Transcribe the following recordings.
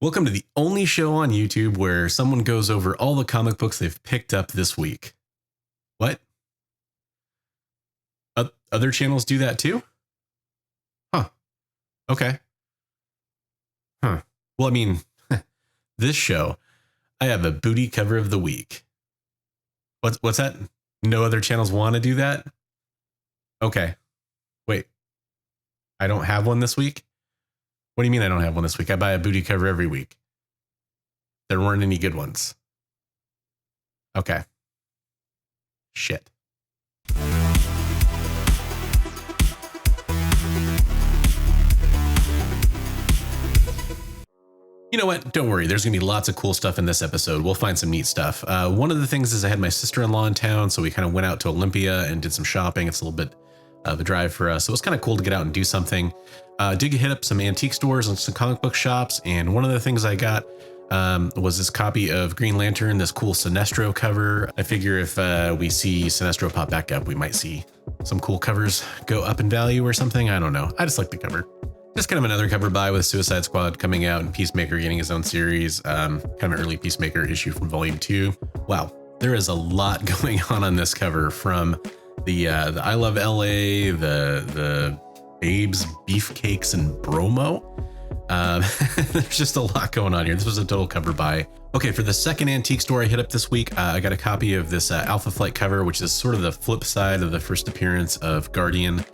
Welcome to the only show on YouTube where someone goes over all the comic books they've picked up this week. What? Other channels do that too? Huh. Okay. Huh. Well, I mean, this show, I have a booty cover of the week. What's that? No other channels want to do that? Okay. Wait. I don't have one this week? What do you mean I don't have one this week? I buy a booty cover every week. There weren't any good ones. Okay. Shit. You know what? Don't worry. There's going to be lots of cool stuff in this episode. We'll find some neat stuff. One of the things is I had my sister-in-law in town, so we kind of went out to Olympia and did some shopping. It's a little bit of a drive for us. So it was kind of cool to get out and do something. Did hit up some antique stores and some comic book shops. And one of the things I got was this copy of Green Lantern, this cool Sinestro cover. I figure if we see Sinestro pop back up, we might see some cool covers go up in value or something. I don't know. I just like the cover. Just kind of another cover buy with Suicide Squad coming out and Peacemaker getting his own series. Kind of an early Peacemaker issue from Volume 2. Wow, there is a lot going on this cover, from the I Love LA, the Babes, Beefcakes, and Bromo. There's just a lot going on here. This was a total cover buy. Okay, for the second antique store I hit up this week, I got a copy of this Alpha Flight cover, which is sort of the flip side of the first appearance of Guardian.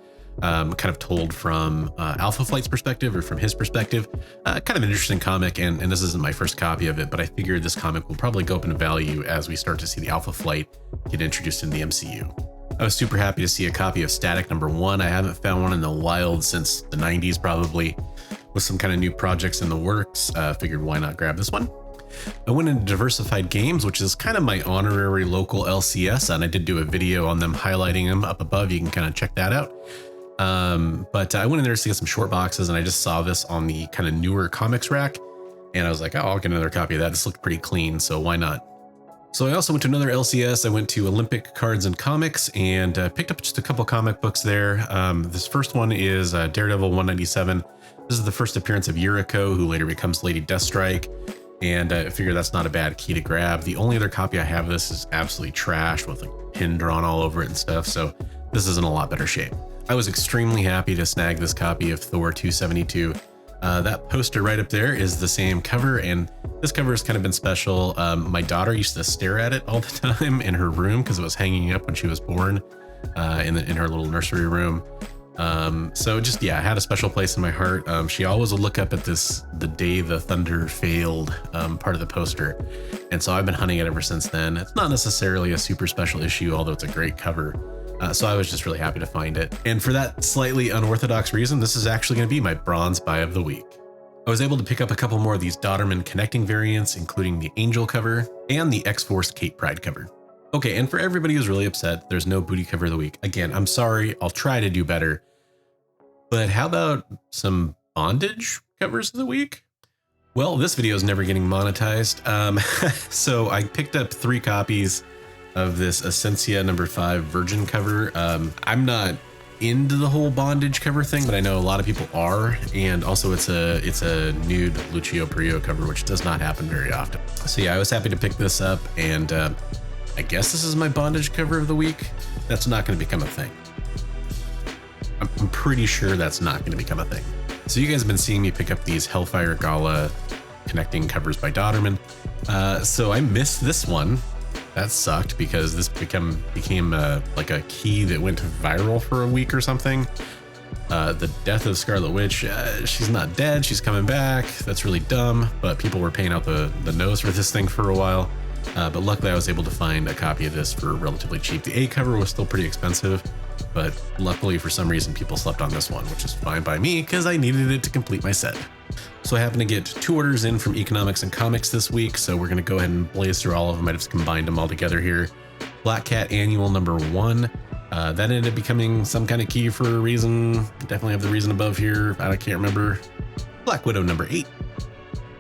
Kind of told from Alpha Flight's perspective, or from his perspective. Kind of an interesting comic, and this isn't my first copy of it, but I figured this comic will probably go up in value as we start to see the Alpha Flight get introduced in the MCU. I was super happy to see a copy of Static #1. I haven't found one in the wild since the 90s probably, with some kind of new projects in the works. Figured why not grab this one. I went into Diversified Games, which is kind of my honorary local LCS, and I did do a video on them highlighting them up above. You can kind of check that out. But I went in there to get some short boxes, and I just saw this on the kind of newer comics rack, and I was like, oh, I'll get another copy of that. This looked pretty clean, so why not? So I also went to another LCS. I went to Olympic Cards and Comics and picked up just a couple comic books there. This first one is Daredevil 197. This is the first appearance of Yuriko, who later becomes Lady Deathstrike, and I figure that's not a bad key to grab. The only other copy I have of this is absolutely trashed with a pin drawn all over it and stuff, so this is in a lot better shape. I was extremely happy to snag this copy of Thor 272. That poster right up there is the same cover, and this cover has kind of been special. My daughter used to stare at it all the time in her room because it was hanging up when she was born in her little nursery room. So just, yeah, I had a special place in my heart. She always would look up at this, the day the thunder failed part of the poster. And so I've been hunting it ever since then. It's not necessarily a super special issue, although it's a great cover. So I was just really happy to find it. And for that slightly unorthodox reason, this is actually going to be my bronze buy of the week. I was able to pick up a couple more of these Dodderman connecting variants, including the Angel cover and the X-Force Kate Pride cover. Okay, and for everybody who's really upset there's no booty cover of the week, again, I'm sorry, I'll try to do better. But how about some bondage covers of the week? Well, this video is never getting monetized. So I picked up 3 copies of this Essentia #5 Virgin cover. I'm not into the whole bondage cover thing, but I know a lot of people are, and also it's a nude Lucio Perillo cover, which does not happen very often. So yeah, I was happy to pick this up, and I guess this is my bondage cover of the week. That's not going to become a thing. I'm pretty sure that's not going to become a thing. So you guys have been seeing me pick up these Hellfire Gala connecting covers by Dodderman. So I missed this one. That sucked because this became like a key that went viral for a week or something. The death of Scarlet Witch. She's not dead. She's coming back. That's really dumb. But people were paying out the nose for this thing for a while. But luckily I was able to find a copy of this for relatively cheap. The A cover was still pretty expensive, but luckily for some reason people slept on this one, which is fine by me because I needed it to complete my set. So I happened to get 2 orders in from Economics and Comics this week, so we're going to go ahead and blaze through all of them. I just combined them all together here. Black Cat Annual #1. That ended up becoming some kind of key for a reason. Definitely have the reason above here. I can't remember. Black Widow #8.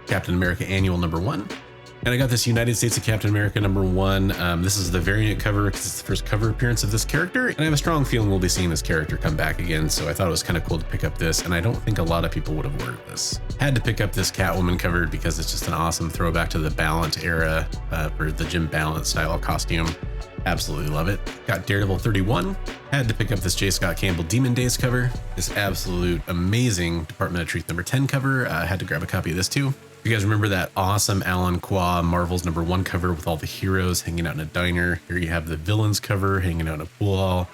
Captain America Annual #1. And I got this United States of Captain America #1. This is the variant cover because it's the first cover appearance of this character. And I have a strong feeling we'll be seeing this character come back again. So I thought it was kind of cool to pick up this. And I don't think a lot of people would have ordered this. Had to pick up this Catwoman cover because it's just an awesome throwback to the Ballant era for the Jim Ballant style costume. Absolutely love it. Got Daredevil 31. Had to pick up this J. Scott Campbell Demon Days cover. This absolute amazing Department of Truth #10 cover. Had to grab a copy of this too. You guys remember that awesome Alan Qua Marvel's #1 cover with all the heroes hanging out in a diner? Here you have the villains cover hanging out in a pool hall.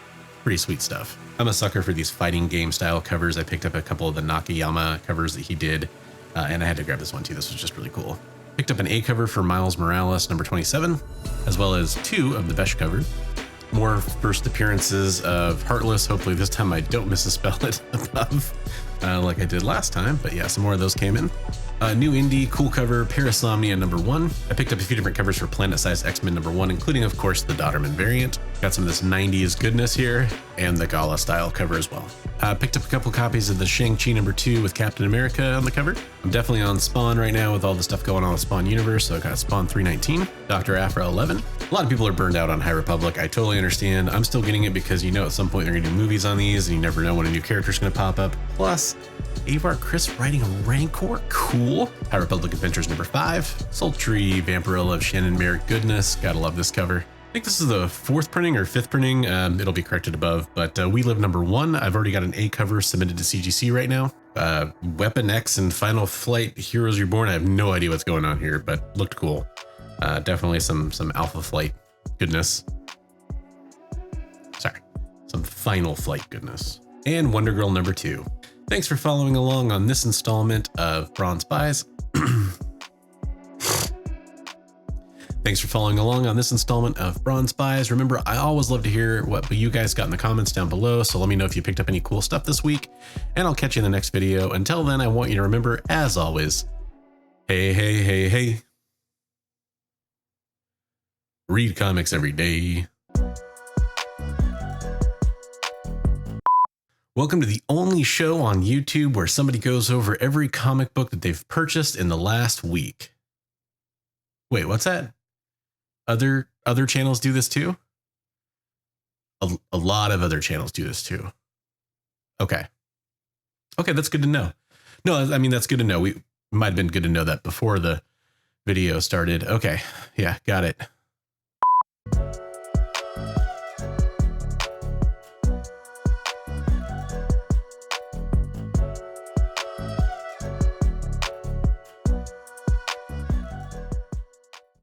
Pretty sweet stuff. I'm a sucker for these fighting game style covers. I picked up a couple of the Nakayama covers that he did, and I had to grab this one too. This was just really cool. Picked up an A cover for Miles Morales #27, as well as 2 of the Besh covers. More first appearances of Heartless. Hopefully this time I don't misspell it above like I did last time, but yeah, some more of those came in. New indie, cool cover, Parasomnia #1. I picked up a few different covers for Planet Size X-Men #1, including, of course, the Dodderman variant. Got some of this 90s goodness here, and the Gala style cover as well. Picked up a couple copies of the Shang-Chi #2 with Captain America on the cover. I'm definitely on Spawn right now with all the stuff going on with Spawn Universe, so I got Spawn 319, Dr. Aphra 11. A lot of people are burned out on High Republic. I totally understand. I'm still getting it because you know at some point they're gonna do movies on these, and you never know when a new character's gonna pop up. Plus, Avar Chris riding a Rancor, cool. High Republic Adventures #5, sultry Vampirilla of Shannon Merrick goodness. Gotta love this cover. I think this is the 4th printing or 5th printing. It'll be corrected above, but We Live #1. I've already got an A cover submitted to CGC right now. Weapon X and Final Flight Heroes Reborn. I have no idea what's going on here, but looked cool. Definitely some Alpha Flight goodness. Sorry, some Final Flight goodness. And Wonder Girl #2. Thanks for following along on this installment of Bronze Buys. Thanks for following along on this installment of Bronze Buys. Remember, I always love to hear what you guys got in the comments down below, so let me know if you picked up any cool stuff this week, and I'll catch you in the next video. Until then, I want you to remember, as always, hey, hey, hey, hey. Read comics every day. Welcome to the only show on YouTube where somebody goes over every comic book that they've purchased in the last week. Wait, what's that? Other channels do this too? A lot of other channels do this too. Okay. Okay, that's good to know. No, I mean, that's good to know. We might have been good to know that before the video started. Okay. Yeah, got it.